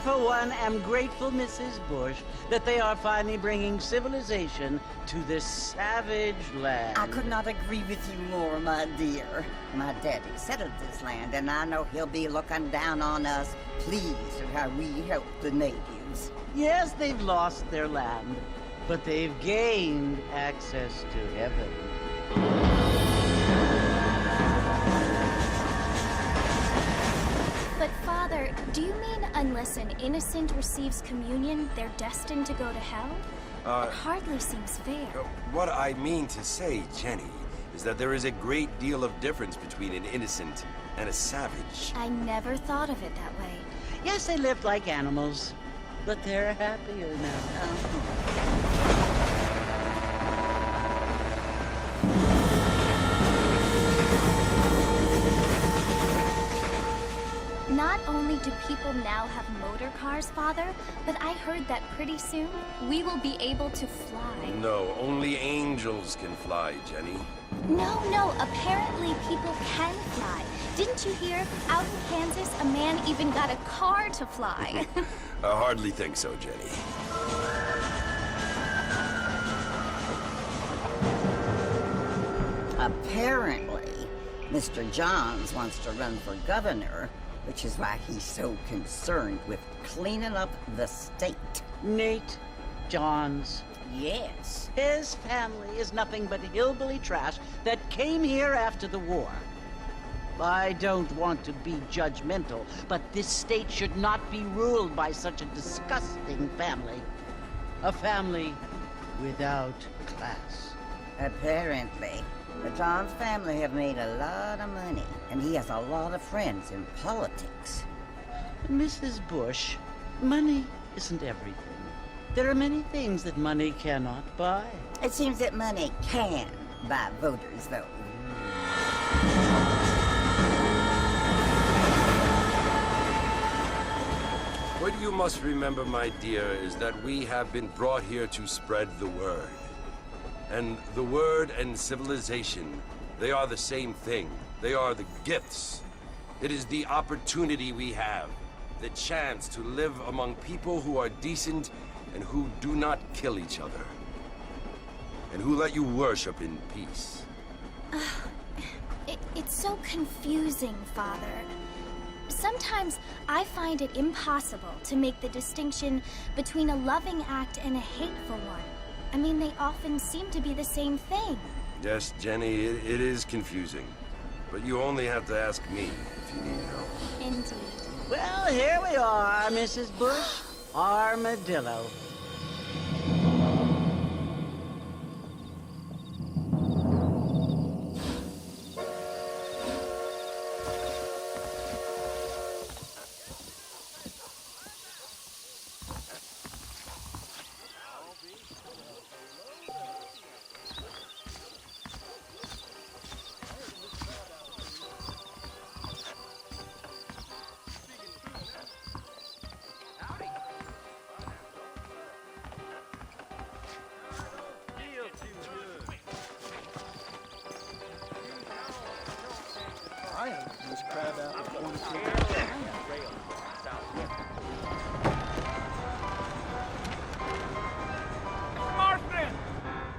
For one, am grateful, Mrs. Bush, that they are finally bringing civilization to this savage land. I could not agree with you more, my dear. My daddy settled this land, and I know he'll be looking down on us, pleased at how we help the natives. Yes, they've lost their land, but they've gained access to heaven. But Father, do you mean unless an innocent receives communion, they're destined to go to hell? It hardly seems fair. What I mean to say, Jenny, is that there is a great deal of difference between an innocent and a savage. I never thought of it that way. Yes, they lived like animals, but they're happier now. Not only do people now have motor cars, Father, but I heard that pretty soon we will be able to fly. No, only angels can fly, Jenny. No, apparently people can fly. Didn't you hear? Out in Kansas, a man even got a car to fly. I hardly think so, Jenny. Apparently, Mr. Johns wants to run for governor, which is why he's so concerned with cleaning up the state. Nate Johns. Yes. His family is nothing but hillbilly trash that came here after the war. I don't want to be judgmental, but this state should not be ruled by such a disgusting family. A family without class. Apparently. The Johns family have made a lot of money, and he has a lot of friends in politics. Mrs. Bush, money isn't everything. There are many things that money cannot buy. It seems that money can buy voters, though. What you must remember, my dear, is that we have been brought here to spread the word. And the word and civilization, they are the same thing. They are the gifts. It is the opportunity we have, the chance to live among people who are decent and who do not kill each other. And who let you worship in peace? It's so confusing, Father. Sometimes I find it impossible to make the distinction between a loving act and a hateful one. I mean, they often seem to be the same thing. Yes, Jenny, it is confusing. But you only have to ask me if you need help. Indeed. Well, here we are, Mrs. Bush. Armadillo.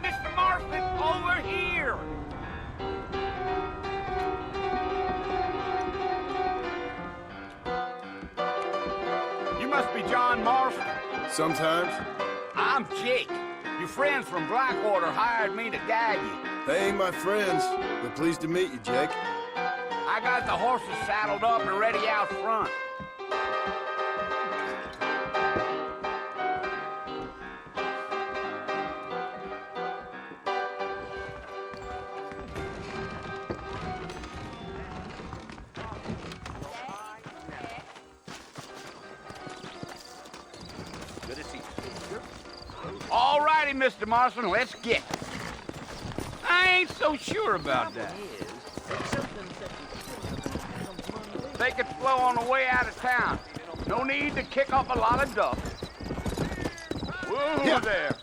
Mr. Marston, over here! You must be John Marston. Sometimes. I'm Jake. Your friends from Blackwater hired me to guide you. They ain't my friends, but pleased to meet you, Jake. I got the horses saddled up and ready out front. Good to see you. All righty, Mr. Marston, let's get it. I ain't so sure about that. Take it slow on the way out of town. No need to kick up a lot of dust. Whoa there.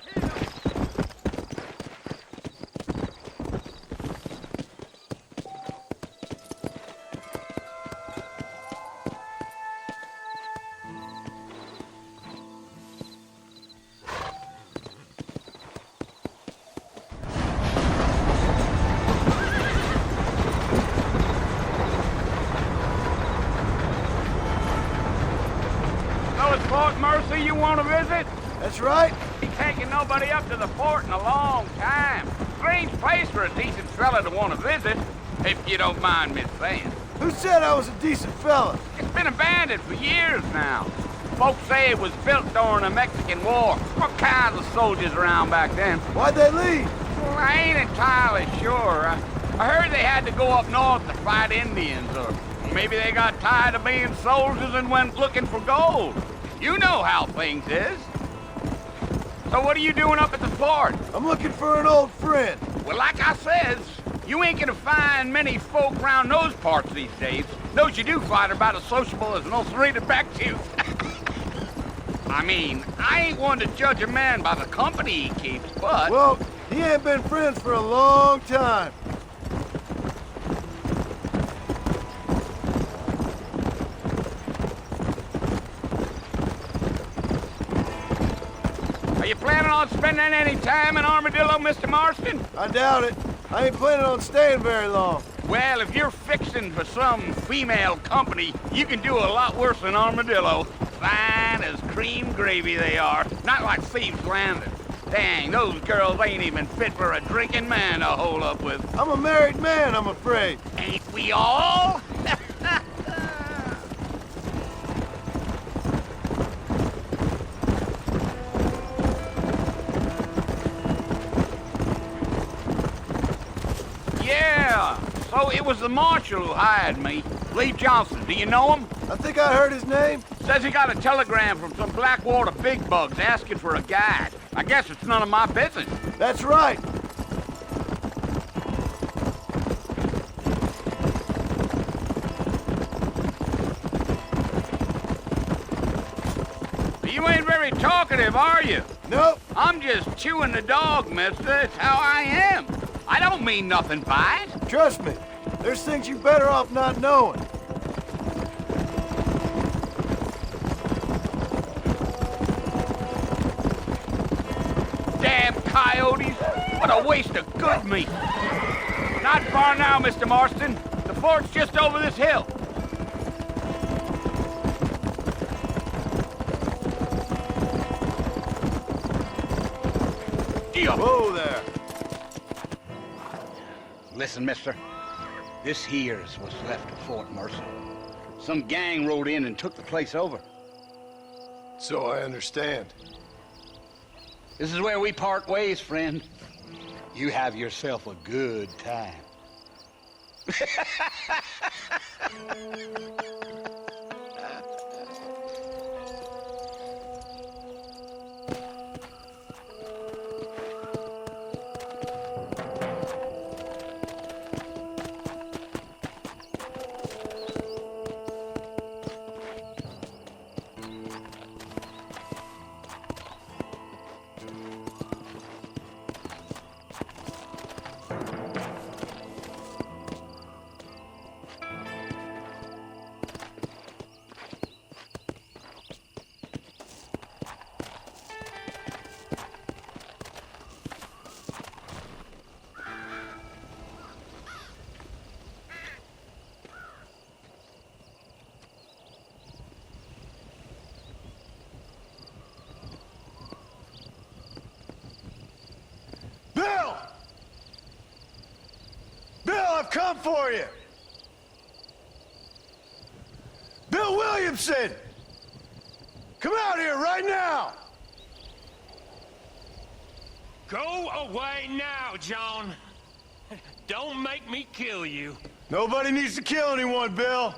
Mercy, you want to visit? That's right. Ain't taking nobody up to the fort in a long time. Strange place for a decent fella to want to visit, if you don't mind me saying. Who said I was a decent fella? It's been abandoned for years now. Folks say it was built during the Mexican War. What kinds of soldiers around back then? Why'd they leave? Well, I ain't entirely sure. I heard they had to go up north to fight Indians, or maybe they got tired of being soldiers and went looking for gold. You know how things is. So what are you doing up at the fort? I'm looking for an old friend. Well, like I says, you ain't gonna find many folk around those parts these days. Those you do find are about as sociable as an ulcerated back tooth. I mean, I ain't one to judge a man by the company he keeps, but... Well, he ain't been friends for a long time. Are you planning on spending any time in Armadillo, Mr. Marston? I doubt it. I ain't planning on staying very long. Well, if you're fixing for some female company, you can do a lot worse than Armadillo. Fine as cream gravy they are. Not like Thieves Landing. Dang, those girls ain't even fit for a drinking man to hole up with. I'm a married man, I'm afraid. Ain't we all? Yeah, so it was the marshal who hired me. Lee Johnson, do you know him? I think I heard his name. Says he got a telegram from some Blackwater big bugs asking for a guide. I guess it's none of my business. That's right. You ain't very talkative, are you? Nope. I'm just chewing the dog, mister. It's how I am. I don't mean nothing by it. Trust me, there's things you're better off not knowing. Damn coyotes. What a waste of good meat. Not far now, Mr. Marston. The fort's just over this hill. Whoa there. Listen, mister. This here's what's left of Fort Mercer. Some gang rode in and took the place over. So I understand. This is where we part ways, friend. You have yourself a good time. Bill! Bill, I've come for you! Bill Williamson! Come out here right now! Go away now, John. Don't make me kill you. Nobody needs to kill anyone, Bill.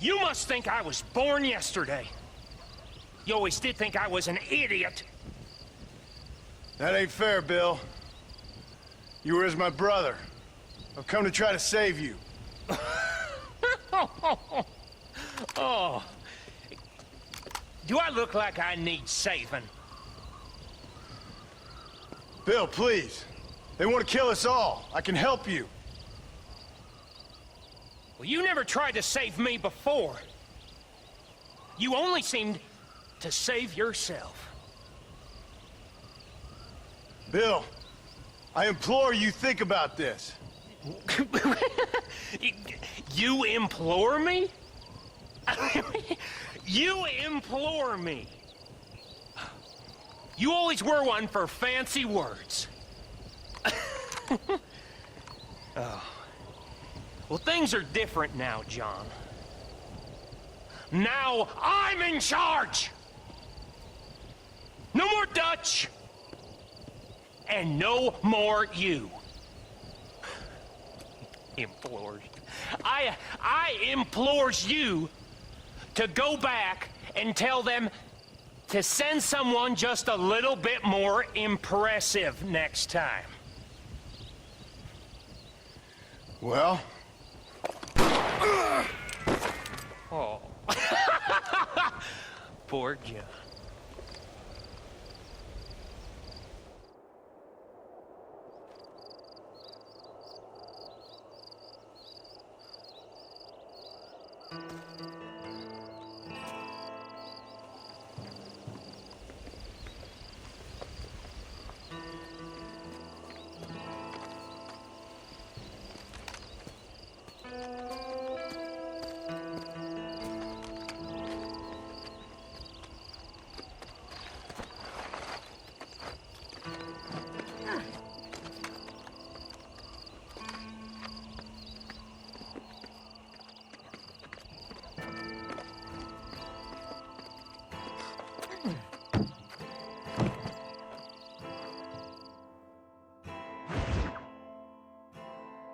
You must think I was born yesterday. You always did think I was an idiot. That ain't fair, Bill. You were as my brother. I've come to try to save you. Oh. Do I look like I need saving? Bill, please. They want to kill us all. I can help you. Well, you never tried to save me before. You only seemed to save yourself. Bill, I implore you think about this. You implore me? You implore me. You always were one for fancy words. Oh. Well, things are different now, John. Now I'm in charge! No more Dutch! And no more you. Implores. I implores you to go back and tell them to send someone just a little bit more impressive next time. Well? Oh. Poor John.